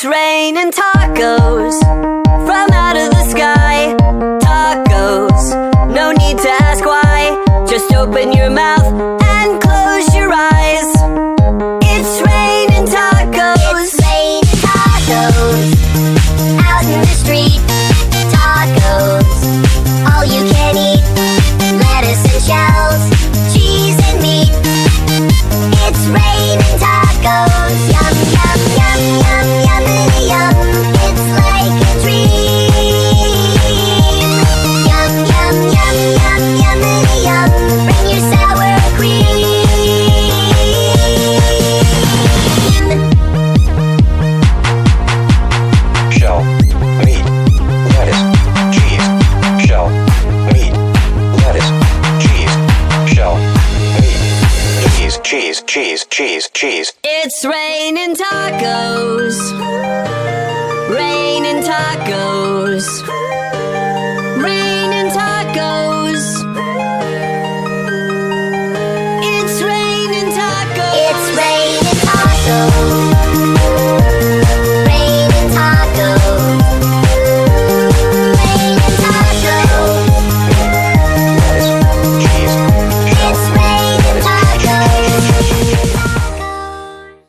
It's raining tacos from out of the sky. Tacos, no need to ask why. Just open your mouth and close your eyes. It's raining tacos. It's raining tacos out in the street. Tacos, all you can eat. Lettuce and shells, cheese and meat. It's raining tacos. Yum, yum, yum, yum, yummity yum. It's like a dream. Yum, yum, yum, yum, yummity yum. Bring your sour cream. Shell, meat, lettuce, cheese. Shell, meat, lettuce, cheese. Shell, meat, cheese, cheese, cheese, cheese. It's raining tacos. Raining tacos.